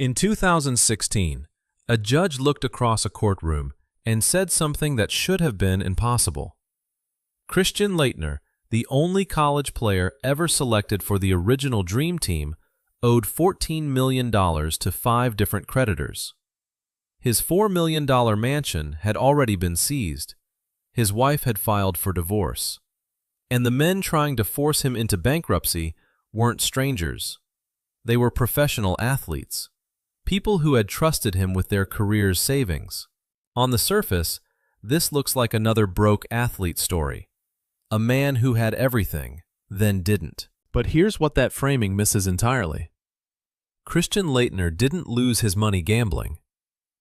In 2016, a judge looked across a courtroom and said something that should have been impossible. Christian Laettner, the only college player ever selected for the original Dream Team, owed $14 million to 5 different creditors. His $4 million mansion had already been seized. His wife had filed for divorce. And the men trying to force him into bankruptcy weren't strangers. They were professional athletes, people who had trusted him with their career's savings. On the surface, this looks like another broke athlete story. A man who had everything, then didn't. But here's what that framing misses entirely. Christian Laettner didn't lose his money gambling.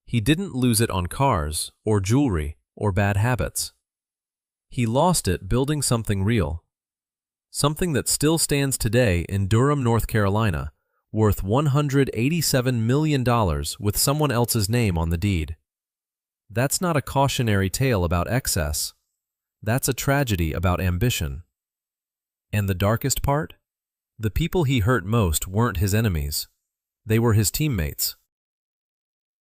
He didn't lose it on cars, or jewelry, or bad habits. He lost it building something real. Something that still stands today in Durham, North Carolina, worth $187 million with someone else's name on the deed. That's not a cautionary tale about excess. That's a tragedy about ambition. And the darkest part? The people he hurt most weren't his enemies. They were his teammates.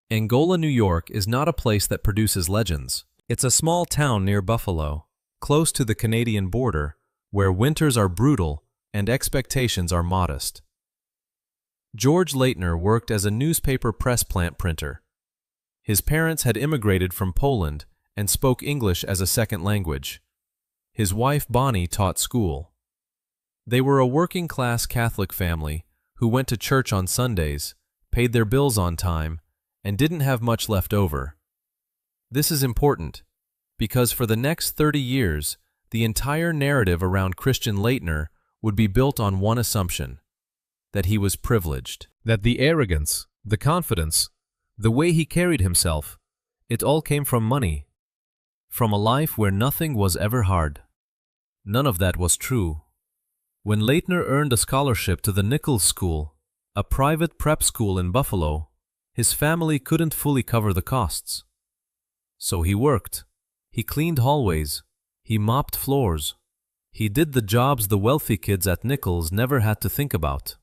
Angola, New York is not a place that produces legends. It's a small town near Buffalo, close to the Canadian border, where winters are brutal and expectations are modest. George Laettner worked as a newspaper press plant printer. His parents had immigrated from Poland and spoke English as a second language. His wife Bonnie taught school. They were a working-class Catholic family who went to church on Sundays, paid their bills on time, and didn't have much left over. This is important, because for the next 30 years, the entire narrative around Christian Laettner would be built on one assumption: that he was privileged. That the arrogance, the confidence, the way he carried himself, it all came from money. From a life where nothing was ever hard. None of that was true. When Laettner earned a scholarship to the Nichols School, a private prep school in Buffalo, his family couldn't fully cover the costs. So he worked. He cleaned hallways. He mopped floors. He did the jobs the wealthy kids at Nichols never had to think about.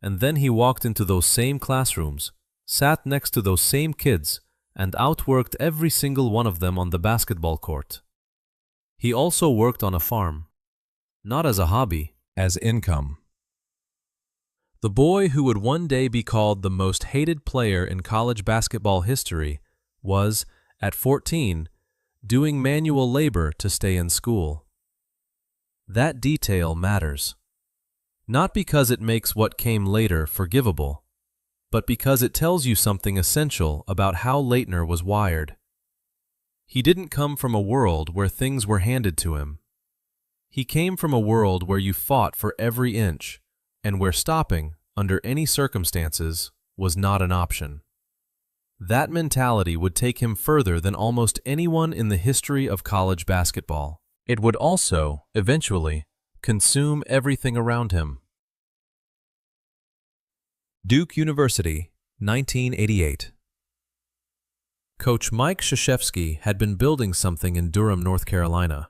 And then he walked into those same classrooms, sat next to those same kids, and outworked every single one of them on the basketball court. He also worked on a farm, not as a hobby, as income. The boy who would one day be called the most hated player in college basketball history was, at 14, doing manual labor to stay in school. That detail matters. Not because it makes what came later forgivable, but because it tells you something essential about how Laettner was wired. He didn't come from a world where things were handed to him. He came from a world where you fought for every inch, and where stopping, under any circumstances, was not an option. That mentality would take him further than almost anyone in the history of college basketball. It would also, eventually, consume everything around him. Duke University, 1988. Coach Mike Krzyzewski had been building something in Durham, North Carolina,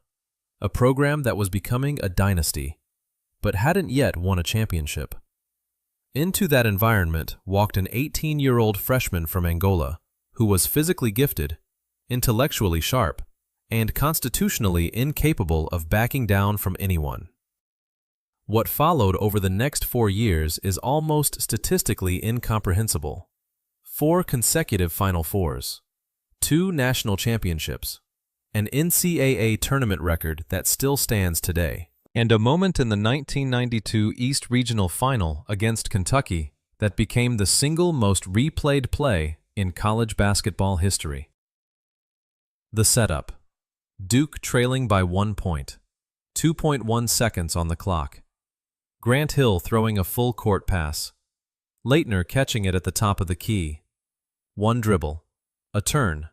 a program that was becoming a dynasty, but hadn't yet won a championship. Into that environment walked an 18-year-old freshman from Angola who was physically gifted, intellectually sharp, and constitutionally incapable of backing down from anyone. What followed over the next 4 years is almost statistically incomprehensible. 4 consecutive Final Fours, 2 national championships, an NCAA tournament record that still stands today, and a moment in the 1992 East Regional Final against Kentucky that became the single most replayed play in college basketball history. The setup: Duke trailing by 1 point, 2.1 seconds on the clock. Grant Hill throwing a full-court pass. Laettner catching it at the top of the key. 1 dribble. A turn.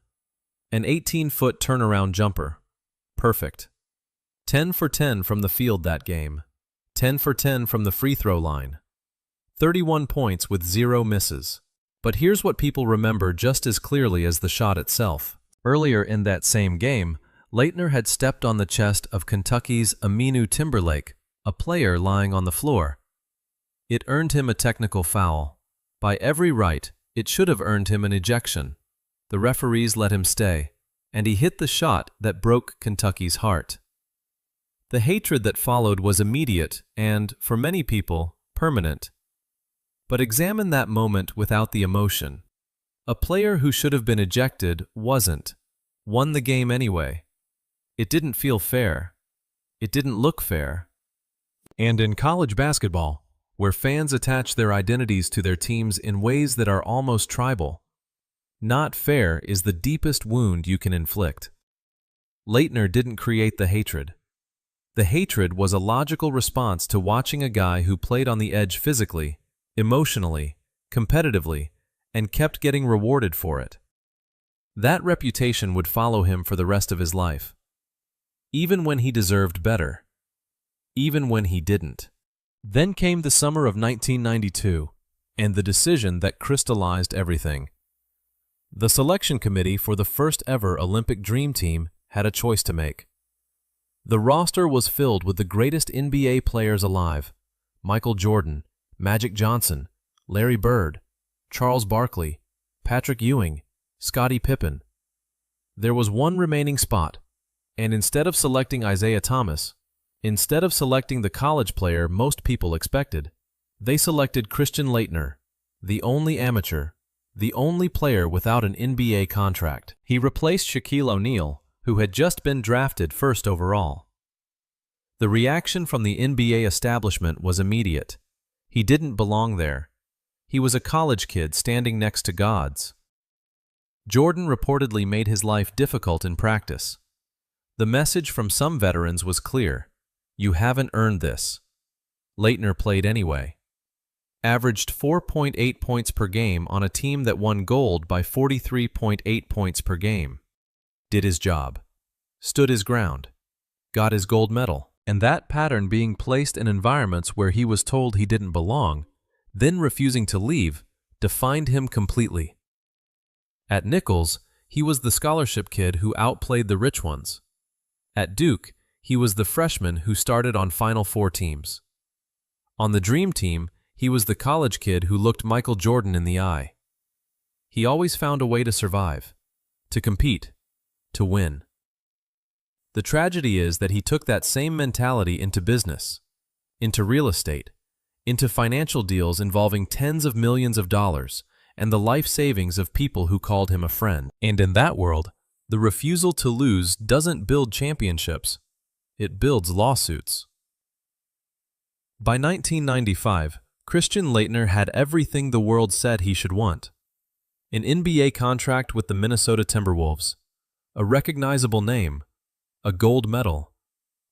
An 18-foot turnaround jumper. Perfect. 10 for 10 from the field that game. 10 for 10 from the free throw line. 31 points with 0 misses. But here's what people remember just as clearly as the shot itself. Earlier in that same game, Laettner had stepped on the chest of Kentucky's Aminu Timberlake, a player lying on the floor. It earned him a technical foul. By every right, it should have earned him an ejection. The referees let him stay, and he hit the shot that broke Kentucky's heart. The hatred that followed was immediate and, for many people, permanent. But examine that moment without the emotion. A player who should have been ejected wasn't, won the game anyway. It didn't feel fair. It didn't look fair. And in college basketball, where fans attach their identities to their teams in ways that are almost tribal, not fair is the deepest wound you can inflict. Laettner didn't create the hatred. The hatred was a logical response to watching a guy who played on the edge physically, emotionally, competitively, and kept getting rewarded for it. That reputation would follow him for the rest of his life. Even when he deserved better. Even when he didn't. Then came the summer of 1992, and the decision that crystallized everything. The selection committee for the first ever Olympic Dream Team had a choice to make. The roster was filled with the greatest NBA players alive: Michael Jordan, Magic Johnson, Larry Bird, Charles Barkley, Patrick Ewing, Scottie Pippen. There was one remaining spot, and instead of selecting Isaiah Thomas, instead of selecting the college player most people expected, they selected Christian Laettner, the only amateur, the only player without an NBA contract. He replaced Shaquille O'Neal, who had just been drafted first overall. The reaction from the NBA establishment was immediate. He didn't belong there. He was a college kid standing next to gods. Jordan reportedly made his life difficult in practice. The message from some veterans was clear: you haven't earned this. Laettner played anyway. Averaged 4.8 points per game on a team that won gold by 43.8 points per game. Did his job. Stood his ground. Got his gold medal. And that pattern, being placed in environments where he was told he didn't belong, then refusing to leave, defined him completely. At Nichols, he was the scholarship kid who outplayed the rich ones. At Duke, he was the freshman who started on Final Four teams. On the Dream Team, he was the college kid who looked Michael Jordan in the eye. He always found a way to survive, to compete, to win. The tragedy is that he took that same mentality into business, into real estate, into financial deals involving tens of millions of dollars and the life savings of people who called him a friend. And in that world, the refusal to lose doesn't build championships, it builds lawsuits. By 1995, Christian Laettner had everything the world said he should want. An NBA contract with the Minnesota Timberwolves, a recognizable name, a gold medal,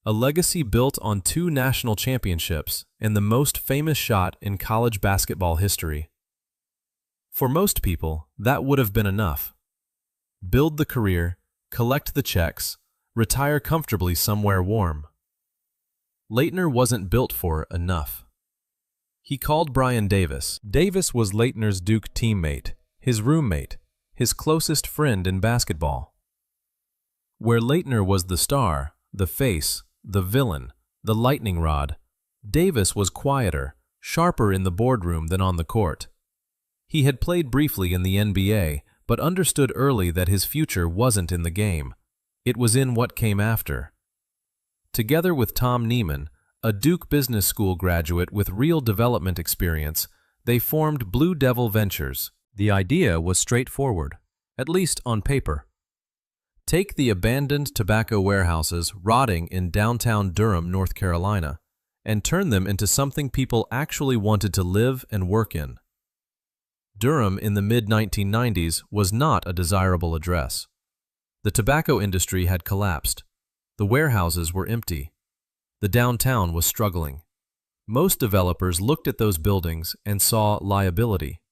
a legacy built on 2 national championships, and the most famous shot in college basketball history. For most people, that would have been enough. Build the career, collect the checks, retire comfortably somewhere warm. Laettner wasn't built for enough. He called Brian Davis. Davis was Laettner's Duke teammate, his roommate, his closest friend in basketball. Where Laettner was the star, the face, the villain, the lightning rod, Davis was quieter, sharper in the boardroom than on the court. He had played briefly in the NBA, but understood early that his future wasn't in the game. It was in what came after. Together with Tom Neiman, a Duke Business School graduate with real development experience, they formed Blue Devil Ventures. The idea was straightforward, at least on paper. Take the abandoned tobacco warehouses rotting in downtown Durham, North Carolina, and turn them into something people actually wanted to live and work in. Durham in the mid-1990s was not a desirable address. The tobacco industry had collapsed. The warehouses were empty. The downtown was struggling. Most developers looked at those buildings and saw liability.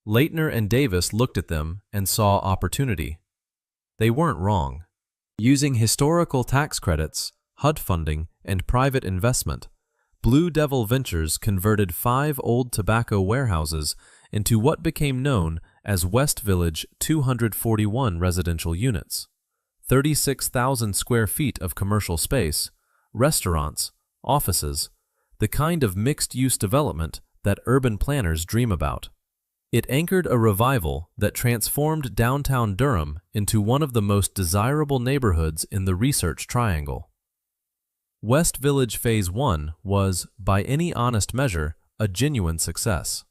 Laettner and Davis looked at them and saw opportunity. They weren't wrong. Using historical tax credits, HUD funding, and private investment, Blue Devil Ventures converted 5 old tobacco warehouses into what became known as West Village 241 residential units, 36,000 square feet of commercial space, restaurants, offices, the kind of mixed-use development that urban planners dream about. It anchored a revival that transformed downtown Durham into one of the most desirable neighborhoods in the Research Triangle. West Village Phase 1 was, by any honest measure, a genuine success.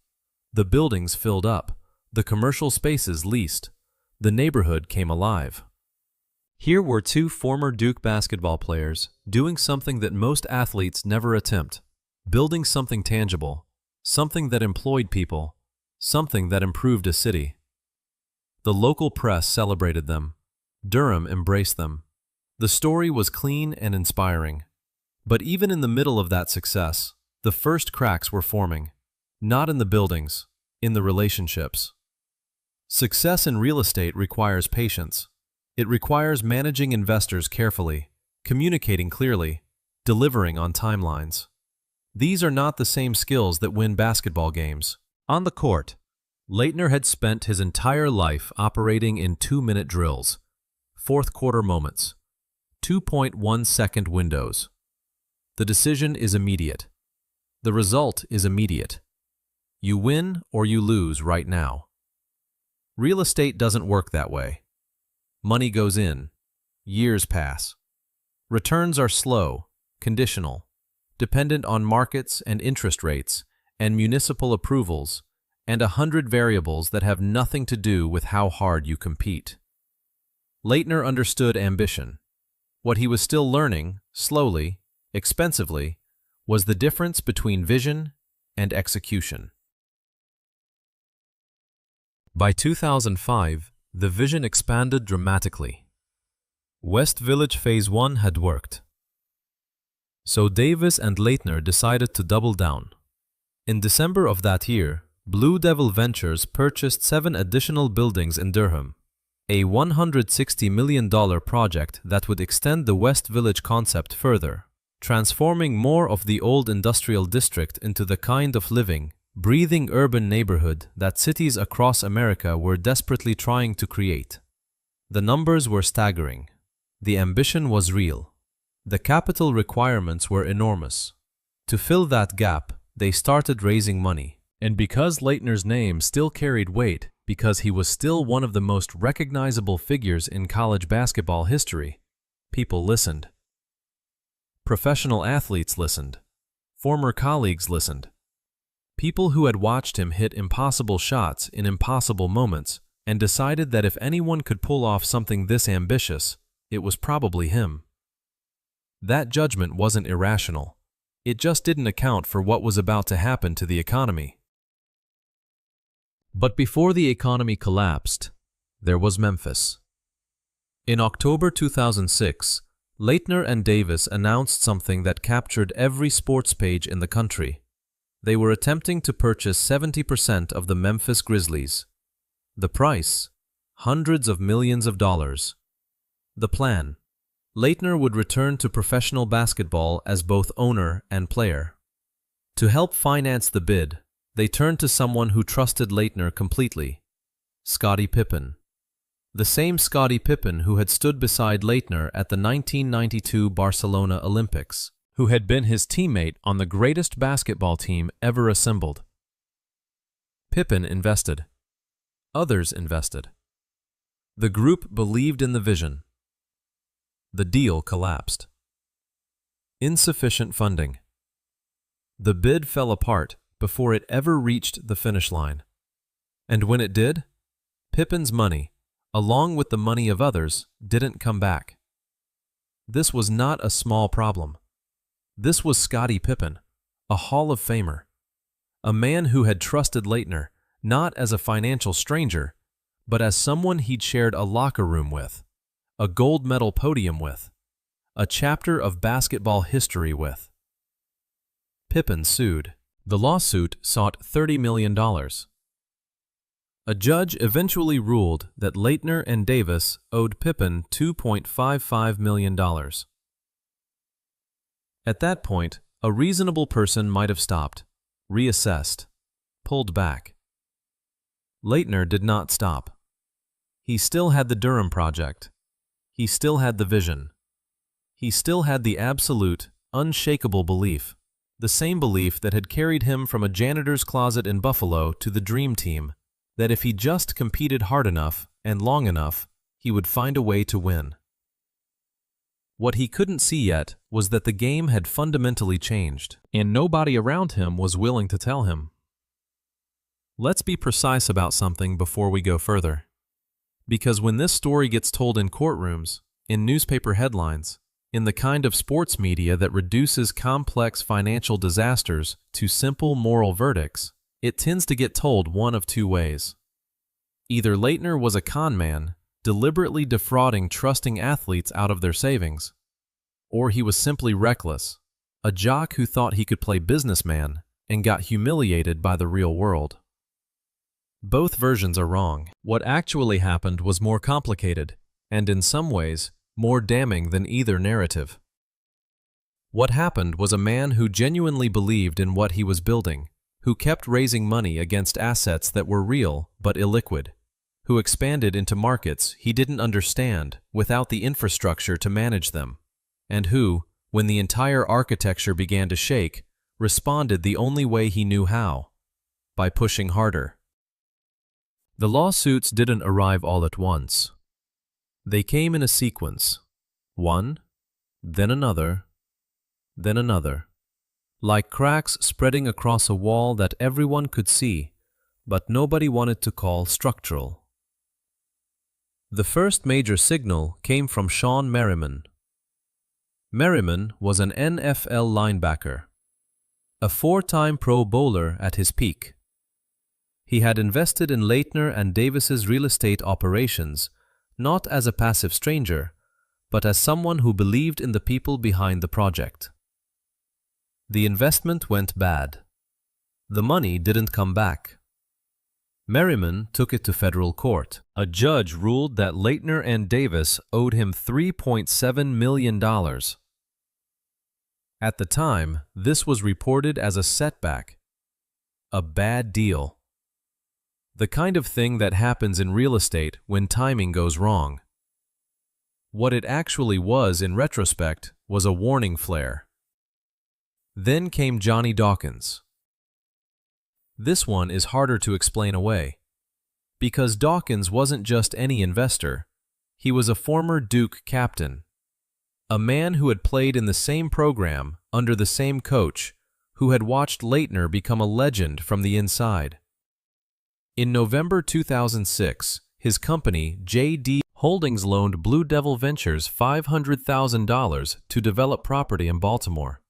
The buildings filled up, the commercial spaces leased, the neighborhood came alive. Here were two former Duke basketball players doing something that most athletes never attempt, building something tangible, something that employed people, something that improved a city. The local press celebrated them. Durham embraced them. The story was clean and inspiring. But even in the middle of that success, the first cracks were forming. Not in the buildings, in the relationships. Success in real estate requires patience. It requires managing investors carefully, communicating clearly, delivering on timelines. These are not the same skills that win basketball games. On the court, Laettner had spent his entire life operating in 2-minute drills, fourth-quarter moments, 2.1-second windows. The decision is immediate. The result is immediate. You win or you lose right now. Real estate doesn't work that way. Money goes in. Years pass. Returns are slow, conditional, dependent on markets and interest rates and municipal approvals and 100 variables that have nothing to do with how hard you compete. Laettner understood ambition. What he was still learning, slowly, expensively, was the difference between vision and execution. By 2005, the vision expanded dramatically. West Village Phase 1 had worked. So Davis and Laettner decided to double down. In December of that year, Blue Devil Ventures purchased 7 additional buildings in Durham, a $160 million project that would extend the West Village concept further, transforming more of the old industrial district into the kind of living, breathing urban neighborhood that cities across America were desperately trying to create. The numbers were staggering. The ambition was real. The capital requirements were enormous. To fill that gap, they started raising money. And because Laettner's name still carried weight, because he was still one of the most recognizable figures in college basketball history, people listened. Professional athletes listened. Former colleagues listened. People who had watched him hit impossible shots in impossible moments and decided that if anyone could pull off something this ambitious, it was probably him. That judgment wasn't irrational. It just didn't account for what was about to happen to the economy. But before the economy collapsed, there was Memphis. In October 2006, Laettner and Davis announced something that captured every sports page in the country. They were attempting to purchase 70% of the Memphis Grizzlies. The price? Hundreds of millions of dollars. The plan? Laettner would return to professional basketball as both owner and player. To help finance the bid, they turned to someone who trusted Laettner completely, Scottie Pippen. The same Scottie Pippen who had stood beside Laettner at the 1992 Barcelona Olympics, who had been his teammate on the greatest basketball team ever assembled. Pippen invested. Others invested. The group believed in the vision. The deal collapsed. Insufficient funding. The bid fell apart before it ever reached the finish line. And when it did, Pippen's money, along with the money of others, didn't come back. This was not a small problem. This was Scottie Pippen, a Hall of Famer, a man who had trusted Laettner not as a financial stranger, but as someone he'd shared a locker room with, a gold medal podium with, a chapter of basketball history with. Pippen sued. The lawsuit sought $30 million. A judge eventually ruled that Laettner and Davis owed Pippen $2.55 million. At that point, a reasonable person might have stopped, reassessed, pulled back. Laettner did not stop. He still had the Durham project. He still had the vision. He still had the absolute, unshakable belief, the same belief that had carried him from a janitor's closet in Buffalo to the Dream Team that if he just competed hard enough and long enough, he would find a way to win. What he couldn't see yet was that the game had fundamentally changed, and nobody around him was willing to tell him. Let's be precise about something before we go further. Because when this story gets told in courtrooms, in newspaper headlines, in the kind of sports media that reduces complex financial disasters to simple moral verdicts, it tends to get told one of two ways. Either Laettner was a con man, deliberately defrauding trusting athletes out of their savings, or he was simply reckless, a jock who thought he could play businessman and got humiliated by the real world. Both versions are wrong. What actually happened was more complicated, and in some ways, more damning than either narrative. What happened was a man who genuinely believed in what he was building, who kept raising money against assets that were real but illiquid, who expanded into markets he didn't understand without the infrastructure to manage them, and who, when the entire architecture began to shake, responded the only way he knew how, by pushing harder. The lawsuits didn't arrive all at once. They came in a sequence, one, then another, like cracks spreading across a wall that everyone could see, but nobody wanted to call structural. The first major signal came from Sean Merriman. Merriman was an NFL linebacker, a four-time Pro Bowler at his peak. He had invested in Laettner and Davis's real estate operations, not as a passive stranger, but as someone who believed in the people behind the project. The investment went bad. The money didn't come back. Merriman took it to federal court. A judge ruled that Laettner and Davis owed him $3.7 million. At the time, this was reported as a setback, a bad deal. The kind of thing that happens in real estate when timing goes wrong. What it actually was in retrospect was a warning flare. Then came Johnny Dawkins. This one is harder to explain away, because Dawkins wasn't just any investor. He was a former Duke captain, a man who had played in the same program under the same coach, who had watched Laettner become a legend from the inside. In November 2006, his company, J.D. Holdings, loaned Blue Devil Ventures $500,000 to develop property in Baltimore.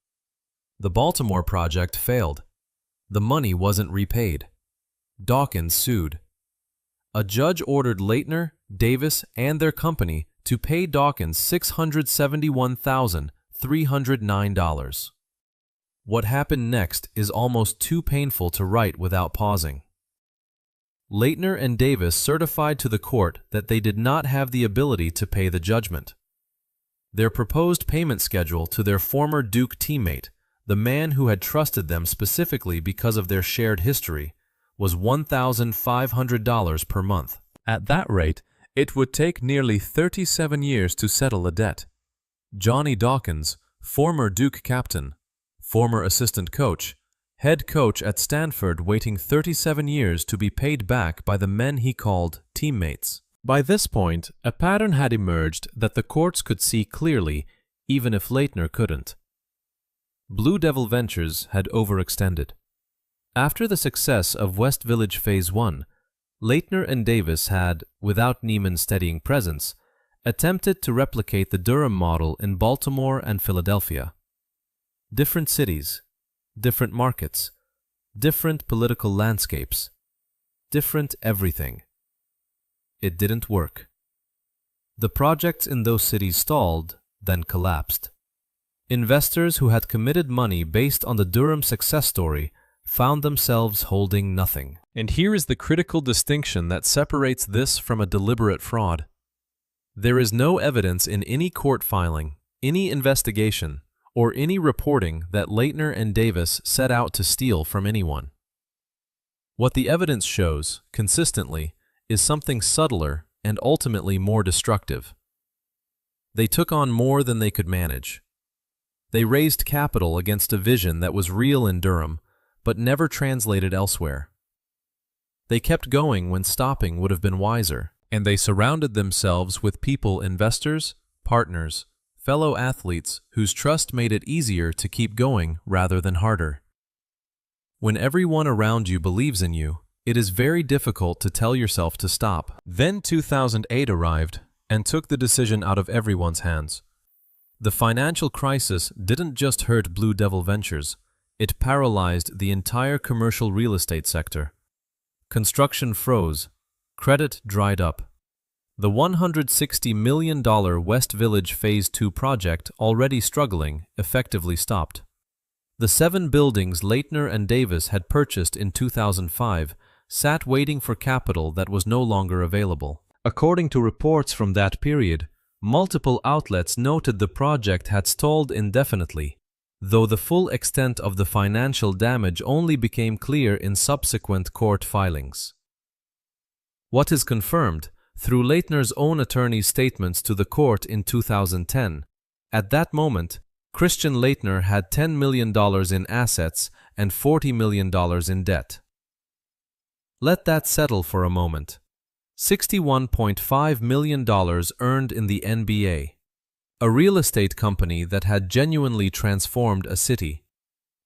The Baltimore project failed. The money wasn't repaid. Dawkins sued. A judge ordered Laettner, Davis, and their company to pay Dawkins $671,309. What happened next is almost too painful to write without pausing. Laettner and Davis certified to the court that they did not have the ability to pay the judgment. Their proposed payment schedule to their former Duke teammate, the man who had trusted them specifically because of their shared history, was $1,500 per month. At that rate, it would take nearly 37 years to settle a debt. Johnny Dawkins, former Duke captain, former assistant coach, head coach at Stanford, waiting 37 years to be paid back by the men he called teammates. By this point, a pattern had emerged that the courts could see clearly, even if Laettner couldn't. Blue Devil Ventures had overextended. After the success of West Village Phase 1, Laettner and Davis had, without Neiman's steadying presence, attempted to replicate the Durham model in Baltimore and Philadelphia. Different cities, different markets, different political landscapes, different everything. It didn't work. The projects in those cities stalled, then collapsed. Investors who had committed money based on the Durham success story found themselves holding nothing. And here is the critical distinction that separates this from a deliberate fraud. There is no evidence in any court filing, any investigation, or any reporting that Laettner and Davis set out to steal from anyone. What the evidence shows, consistently, is something subtler and ultimately more destructive. They took on more than they could manage. They raised capital against a vision that was real in Durham, but never translated elsewhere. They kept going when stopping would have been wiser, and they surrounded themselves with people, investors, partners, fellow athletes whose trust made it easier to keep going rather than harder. When everyone around you believes in you, it is very difficult to tell yourself to stop. Then 2008 arrived and took the decision out of everyone's hands. The financial crisis didn't just hurt Blue Devil Ventures, it paralyzed the entire commercial real estate sector. Construction froze, credit dried up. The $160 million West Village Phase 2 project, already struggling, effectively stopped. The 7 buildings Laettner and Davis had purchased in 2005 sat waiting for capital that was no longer available. According to reports from that period, multiple outlets noted the project had stalled indefinitely, though the full extent of the financial damage only became clear in subsequent court filings. What is confirmed through Laettner's own attorney's statements to the court in 2010, at that moment, Christian Laettner had $10 million in assets and $40 million in debt. Let that settle for a moment. $61.5 million earned in the NBA, a real estate company that had genuinely transformed a city,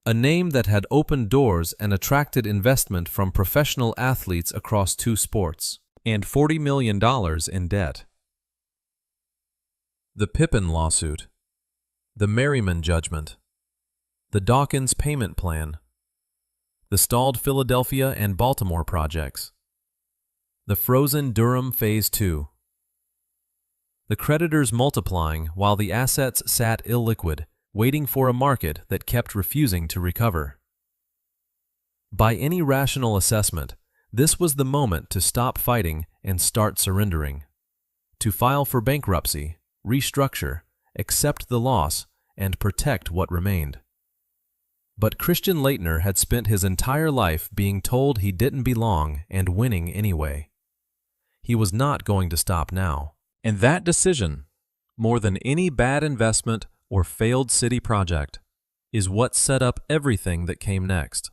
a name that had opened doors and attracted investment from professional athletes across 2 sports, and $40 million in debt. The Pippen lawsuit, the Merriman judgment, the Dawkins payment plan, the stalled Philadelphia and Baltimore projects, the frozen Durham Phase 2, the creditors multiplying while the assets sat illiquid, waiting for a market that kept refusing to recover. By any rational assessment, this was the moment to stop fighting and start surrendering, to file for bankruptcy, restructure, accept the loss, and protect what remained. But Christian Laettner had spent his entire life being told he didn't belong and winning anyway. He was not going to stop now. And that decision, more than any bad investment or failed city project, is what set up everything that came next.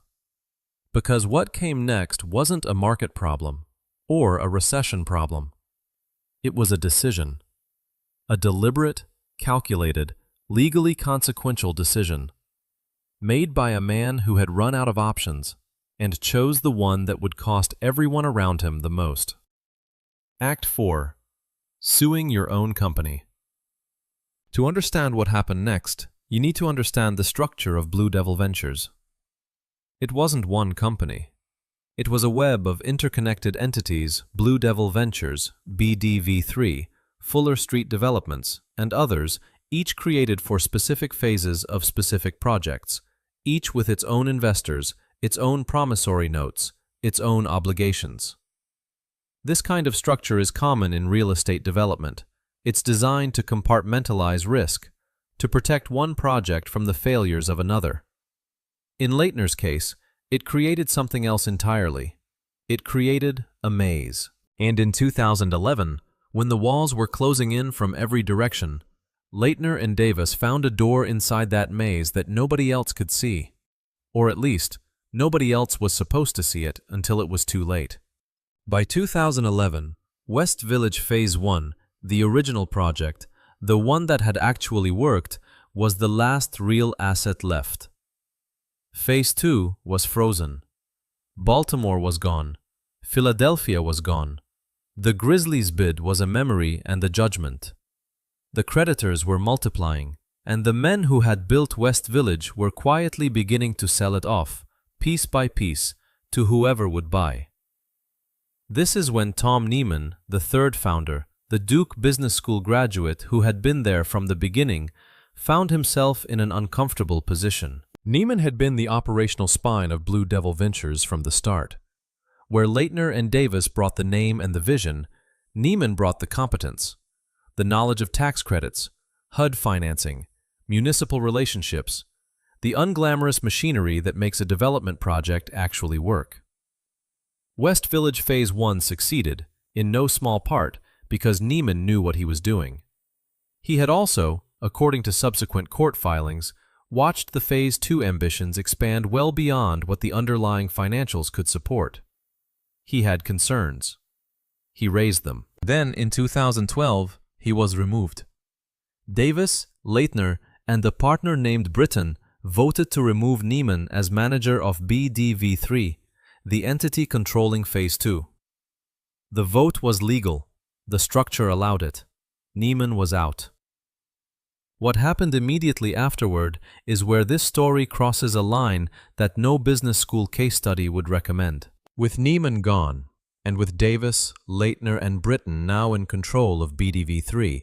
Because what came next wasn't a market problem or a recession problem. It was a decision. A deliberate, calculated, legally consequential decision, made by a man who had run out of options and chose the one that would cost everyone around him the most. Act 4. Suing your own company. To understand what happened next, you need to understand the structure of Blue Devil Ventures. It wasn't one company. It was a web of interconnected entities, Blue Devil Ventures, BDV3, Fuller Street Developments, and others, each created for specific phases of specific projects, each with its own investors, its own promissory notes, its own obligations. This kind of structure is common in real estate development. It's designed to compartmentalize risk, to protect one project from the failures of another. In Laettner's case, it created something else entirely. It created a maze. And in 2011, when the walls were closing in from every direction, Laettner and Davis found a door inside that maze that nobody else could see. Or at least, nobody else was supposed to see it until it was too late. By 2011, West Village Phase 1, the original project, the one that had actually worked, was the last real asset left. Phase 2 was frozen. Baltimore was gone. Philadelphia was gone. The Grizzlies bid was a memory and a judgment. The creditors were multiplying, and the men who had built West Village were quietly beginning to sell it off, piece by piece, to whoever would buy. This is when Tom Neiman, the third founder, the Duke Business School graduate who had been there from the beginning, found himself in an uncomfortable position. Neiman had been the operational spine of Blue Devil Ventures from the start. Where Laettner and Davis brought the name and the vision, Neiman brought the competence, the knowledge of tax credits, HUD financing, municipal relationships, the unglamorous machinery that makes a development project actually work. West Village Phase 1 succeeded, in no small part, because Neiman knew what he was doing. He had also, according to subsequent court filings, watched the Phase 2 ambitions expand well beyond what the underlying financials could support. he had concerns. He raised them. Then, in 2012, he was removed. Davis, Laettner, and a partner named Britton voted to remove Neiman as manager of BDV3, the entity controlling Phase 2. The vote was legal. The structure allowed it. Neiman was out. What happened immediately afterward is where this story crosses a line that no business school case study would recommend. With Neiman gone, and with Davis, Laettner, and Britton now in control of BDV3,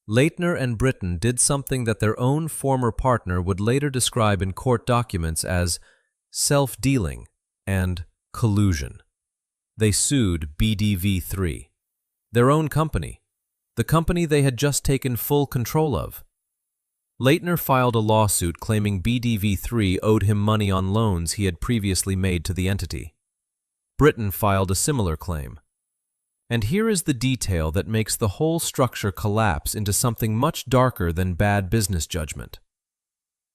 Laettner and Britton did something that their own former partner would later describe in court documents as self-dealing and collusion. They sued BDV3, their own company, the company they had just taken full control of. Laettner filed a lawsuit claiming BDV3 owed him money on loans he had previously made to the entity. Britton filed a similar claim. And here is the detail that makes the whole structure collapse into something much darker than bad business judgment.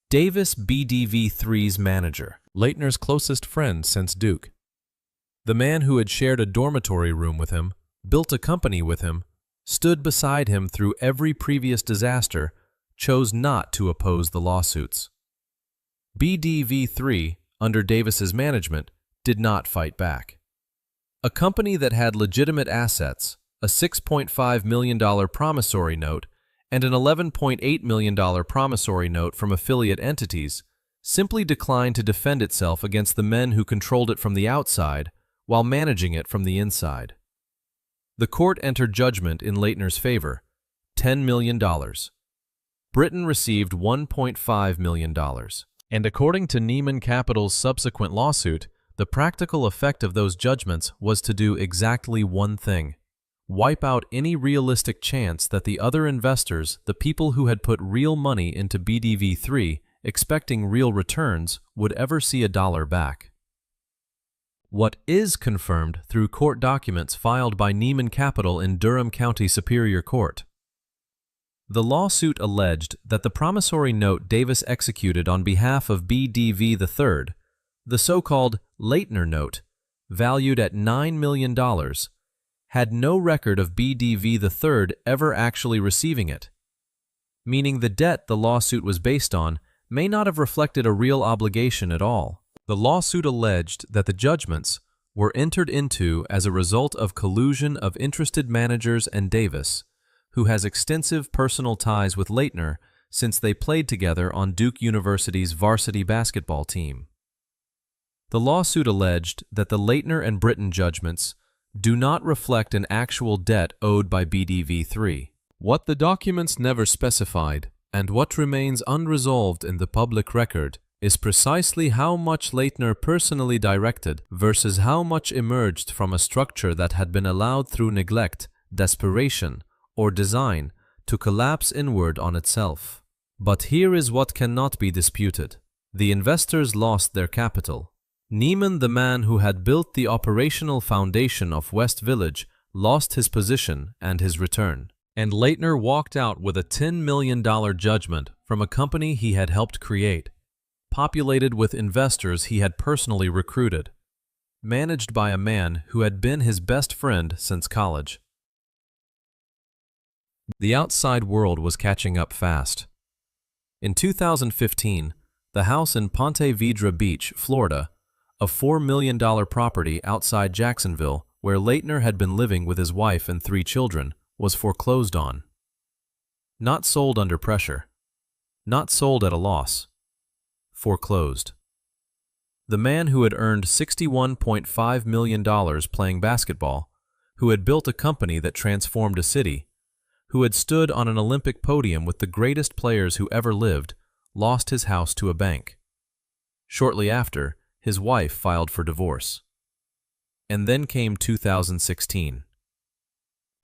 Davis, BDV3's manager, Laettner's closest friend since Duke. The man who had shared a dormitory room with him, built a company with him, stood beside him through every previous disaster, chose not to oppose the lawsuits. BDV3, under Davis's management, did not fight back. A company that had legitimate assets, a $6.5 million promissory note, and an $11.8 million promissory note from affiliate entities, simply declined to defend itself against the men who controlled it from the outside while managing it from the inside. The court entered judgment in Laettner's favor, $10 million. Britton received $1.5 million. And according to Neiman Capital's subsequent lawsuit, the practical effect of those judgments was to do exactly one thing: wipe out any realistic chance that the other investors, the people who had put real money into BDV3, expecting real returns, would ever see a dollar back. What is confirmed through court documents filed by Neiman Capital in Durham County Superior Court. The lawsuit alleged that the promissory note Davis executed on behalf of BDV III, the so-called Laettner note, valued at $9 million, had no record of BDV III ever actually receiving it, meaning the debt the lawsuit was based on may not have reflected a real obligation at all. The lawsuit alleged that the judgments were entered into as a result of collusion of interested managers and Davis, who has extensive personal ties with Laettner since they played together on Duke University's varsity basketball team. The lawsuit alleged that the Laettner and Britton judgments do not reflect an actual debt owed by BDV3. What the documents never specified, and what remains unresolved in the public record, is precisely how much Laettner personally directed versus how much emerged from a structure that had been allowed through neglect, desperation, or design to collapse inward on itself. But here is what cannot be disputed. The investors lost their capital. Neiman, the man who had built the operational foundation of West Village, lost his position and his return. And Laettner walked out with a $10 million judgment from a company he had helped create, populated with investors he had personally recruited, managed by a man who had been his best friend since college. The outside world was catching up fast. In 2015, the house in Ponte Vedra Beach, Florida, a $4 million property outside Jacksonville where Laettner had been living with his wife and 3 children, was foreclosed on. Not sold under pressure. Not sold at a loss. Foreclosed. The man who had earned $61.5 million playing basketball, who had built a company that transformed a city, who had stood on an Olympic podium with the greatest players who ever lived, lost his house to a bank. Shortly after, his wife filed for divorce. And then came 2016.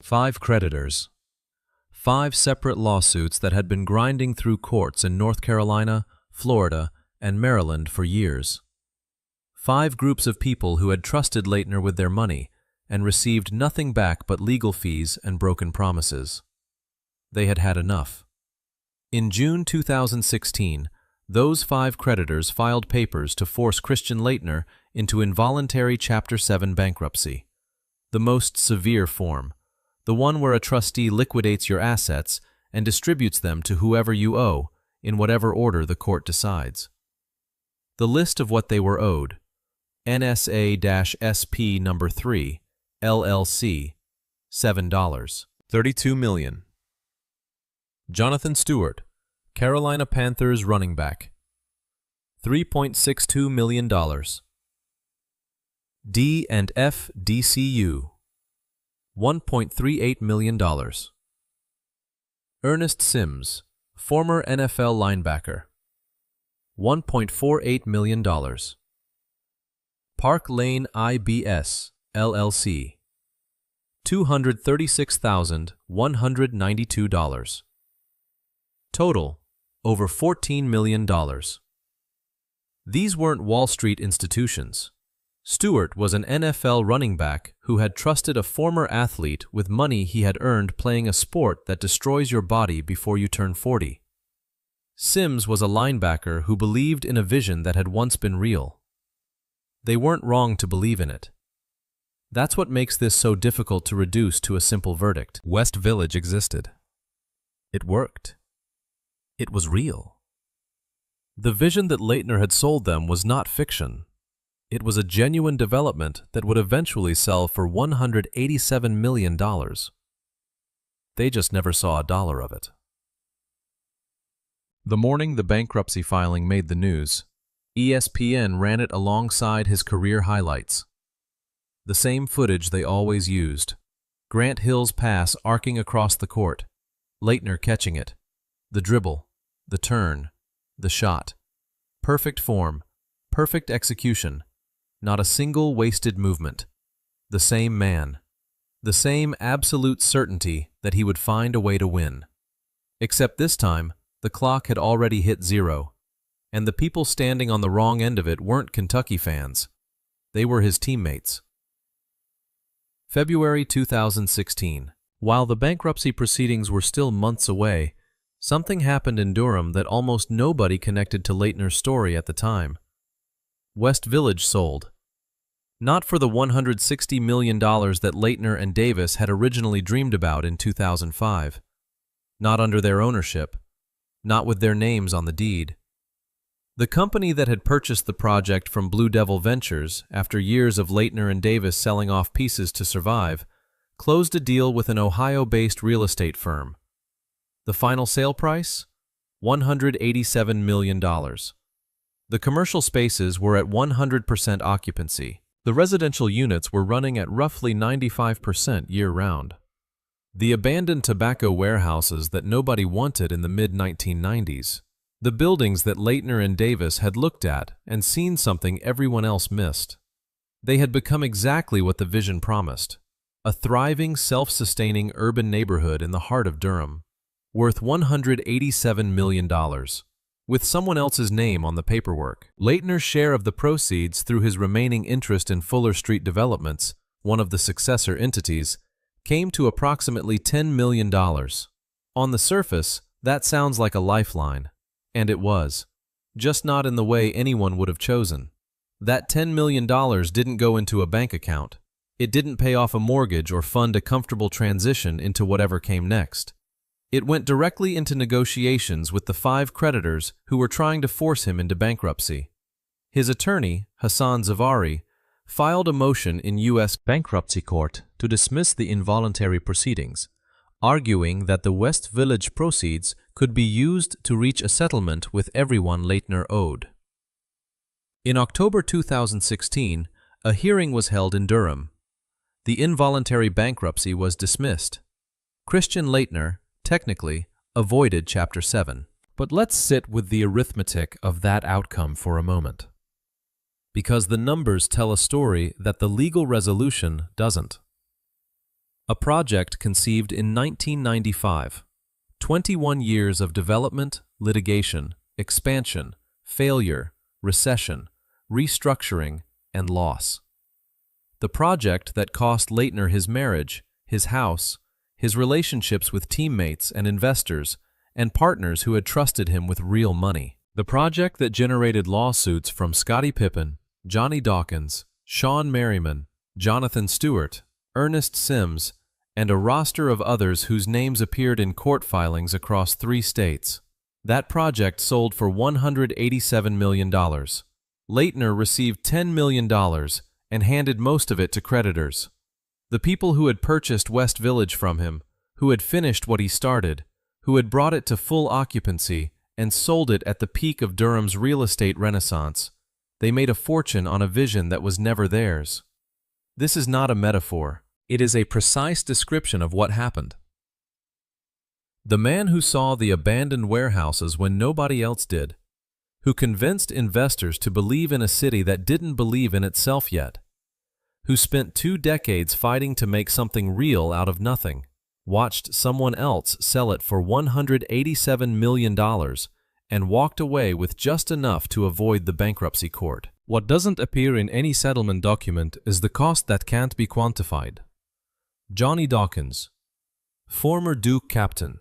5 creditors. 5 separate lawsuits that had been grinding through courts in North Carolina, Florida, and Maryland for years. 5 groups of people who had trusted Laettner with their money and received nothing back but legal fees and broken promises. They had had enough. In June 2016, those 5 creditors filed papers to force Christian Laettner into involuntary Chapter 7 bankruptcy, the most severe form, the one where a trustee liquidates your assets and distributes them to whoever you owe, in whatever order the court decides. The list of what they were owed: NSA-SP number 3, LLC, $7, $32 million. Jonathan Stewart, Carolina Panthers running back, $3.62 million. D&F DCU, $1.38 million. Ernest Sims, former NFL linebacker, $1.48 million. Park Lane IBS, LLC, $236,192. Total, over $14 million. These weren't Wall Street institutions. Stewart was an NFL running back who had trusted a former athlete with money he had earned playing a sport that destroys your body before you turn 40. Sims was a linebacker who believed in a vision that had once been real. They weren't wrong to believe in it. That's what makes this so difficult to reduce to a simple verdict. West Village existed. It worked. It was real. The vision that Laettner had sold them was not fiction. It was a genuine development that would eventually sell for $187 million. They just never saw a dollar of it. The morning the bankruptcy filing made the news, ESPN ran it alongside his career highlights. The same footage they always used: Grant Hill's pass arcing across the court, Laettner catching it, the dribble, the turn, the shot. Perfect form, perfect execution, not a single wasted movement. The same man. The same absolute certainty that he would find a way to win. Except this time, the clock had already hit 0, and the people standing on the wrong end of it weren't Kentucky fans. They were his teammates. February 2016. While the bankruptcy proceedings were still months away, something happened in Durham that almost nobody connected to Laettner's story at the time. West Village sold. Not for the $160 million that Laettner and Davis had originally dreamed about in 2005. Not under their ownership. Not with their names on the deed. The company that had purchased the project from Blue Devil Ventures, after years of Laettner and Davis selling off pieces to survive, closed a deal with an Ohio-based real estate firm. The final sale price? $187 million. The commercial spaces were at 100% occupancy. The residential units were running at roughly 95% year-round. The abandoned tobacco warehouses that nobody wanted in the mid-1990s. The buildings that Laettner and Davis had looked at and seen something everyone else missed. They had become exactly what the vision promised: a thriving, self-sustaining urban neighborhood in the heart of Durham, worth $187 million, with someone else's name on the paperwork. Laettner's share of the proceeds through his remaining interest in Fuller Street Developments, one of the successor entities, came to approximately $10 million. On the surface, that sounds like a lifeline. And it was. Just not in the way anyone would have chosen. That $10 million didn't go into a bank account. It didn't pay off a mortgage or fund a comfortable transition into whatever came next. It went directly into negotiations with the 5 creditors who were trying to force him into bankruptcy. His attorney, Hassan Zavari, filed a motion in U.S. bankruptcy court to dismiss the involuntary proceedings, arguing that the West Village proceeds could be used to reach a settlement with everyone Laettner owed. In October 2016, a hearing was held in Durham. The involuntary bankruptcy was dismissed. Christian Laettner, technically, avoided Chapter 7. But let's sit with the arithmetic of that outcome for a moment. Because the numbers tell a story that the legal resolution doesn't. A project conceived in 1995. 21 years of development, litigation, expansion, failure, recession, restructuring, and loss. The project that cost Laettner his marriage, his house, his relationships with teammates and investors, and partners who had trusted him with real money. The project that generated lawsuits from Scottie Pippen, Johnny Dawkins, Sean Merriman, Jonathan Stewart, Ernest Sims, and a roster of others whose names appeared in court filings across 3 states. That project sold for $187 million. Laettner received $10 million and handed most of it to creditors. The people who had purchased West Village from him, who had finished what he started, who had brought it to full occupancy and sold it at the peak of Durham's real estate renaissance, they made a fortune on a vision that was never theirs. This is not a metaphor. It is a precise description of what happened. The man who saw the abandoned warehouses when nobody else did, who convinced investors to believe in a city that didn't believe in itself yet, who spent 2 decades fighting to make something real out of nothing, watched someone else sell it for $187 million and walked away with just enough to avoid the bankruptcy court. What doesn't appear in any settlement document is the cost that can't be quantified. Johnny Dawkins, former Duke captain,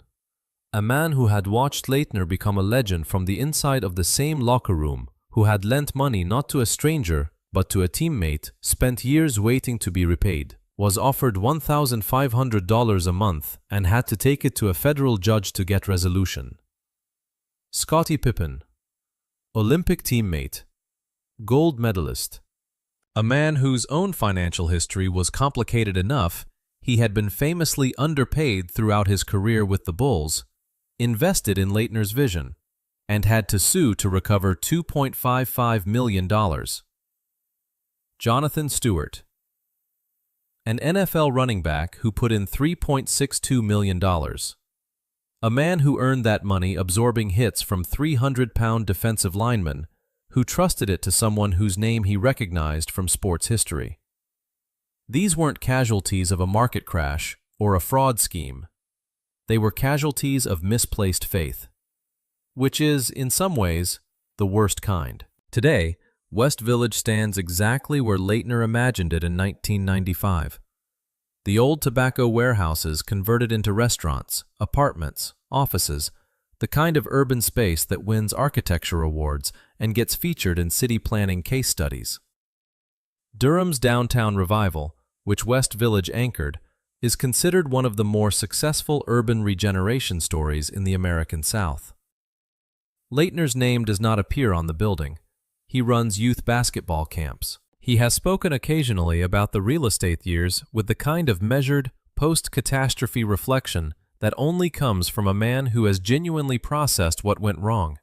a man who had watched Laettner become a legend from the inside of the same locker room, who had lent money not to a stranger but to a teammate, spent years waiting to be repaid, was offered $1,500 a month and had to take it to a federal judge to get resolution. Scottie Pippen, Olympic teammate, gold medalist, a man whose own financial history was complicated enough he had been famously underpaid throughout his career with the Bulls, invested in Laettner's vision, and had to sue to recover $2.55 million. Jonathan Stewart, an NFL running back who put in $3.62 million. A man who earned that money absorbing hits from 300-pound defensive linemen who trusted it to someone whose name he recognized from sports history. These weren't casualties of a market crash or a fraud scheme. They were casualties of misplaced faith, which is, in some ways, the worst kind. Today, West Village stands exactly where Laettner imagined it in 1995. The old tobacco warehouses converted into restaurants, apartments, offices, the kind of urban space that wins architecture awards and gets featured in city planning case studies. Durham's downtown revival, which West Village anchored, is considered one of the more successful urban regeneration stories in the American South. Laettner's name does not appear on the building. He runs youth basketball camps. He has spoken occasionally about the real estate years with the kind of measured, post-catastrophe reflection that only comes from a man who has genuinely processed what went wrong.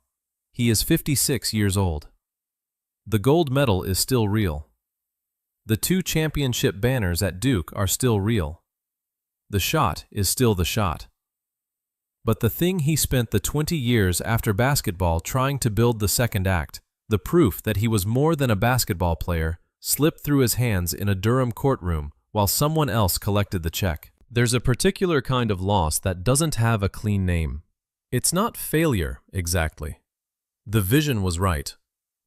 He is 56 years old. The gold medal is still real. The 2 championship banners at Duke are still real. The shot is still the shot. But the thing he spent the 20 years after basketball trying to build the second act, the proof that he was more than a basketball player, slipped through his hands in a Durham courtroom while someone else collected the check. There's a particular kind of loss that doesn't have a clean name. It's not failure, exactly. The vision was right.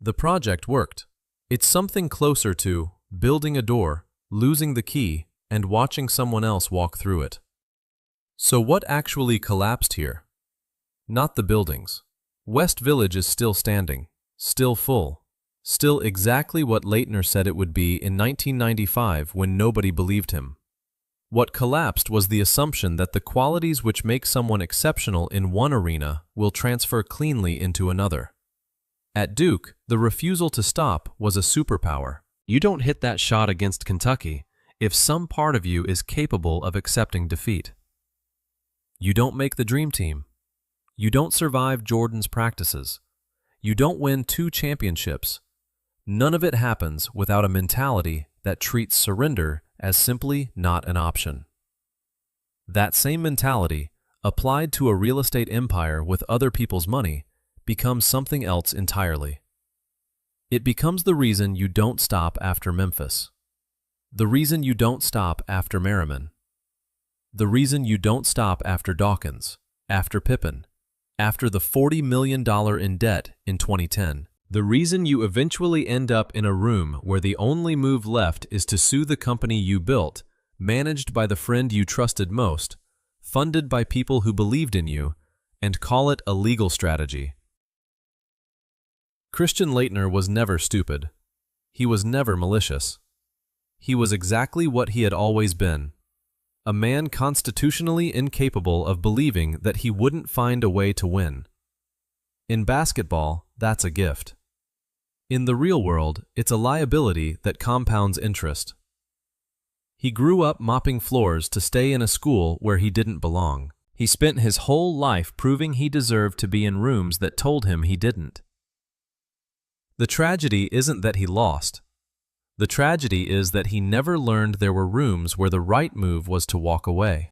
The project worked. It's something closer to building a door, losing the key, and watching someone else walk through it. So what actually collapsed here? Not the buildings. West Village is still standing, still full, still exactly what Laettner said it would be in 1995 when nobody believed him. What collapsed was the assumption that the qualities which make someone exceptional in one arena will transfer cleanly into another. At Duke, the refusal to stop was a superpower. You don't hit that shot against Kentucky if some part of you is capable of accepting defeat. You don't make the dream team. You don't survive Jordan's practices. You don't win 2 championships. None of it happens without a mentality that treats surrender as simply not an option. That same mentality, applied to a real estate empire with other people's money, becomes something else entirely. It becomes the reason you don't stop after Memphis, the reason you don't stop after Merriman, the reason you don't stop after Dawkins, after Pippen, after the $40 million in debt in 2010. The reason you eventually end up in a room where the only move left is to sue the company you built, managed by the friend you trusted most, funded by people who believed in you, and call it a legal strategy. Christian Laettner was never stupid. He was never malicious. He was exactly what he had always been, a man constitutionally incapable of believing that he wouldn't find a way to win. In basketball, that's a gift. In the real world, it's a liability that compounds interest. He grew up mopping floors to stay in a school where he didn't belong. He spent his whole life proving he deserved to be in rooms that told him he didn't. The tragedy isn't that he lost. The tragedy is that he never learned there were rooms where the right move was to walk away.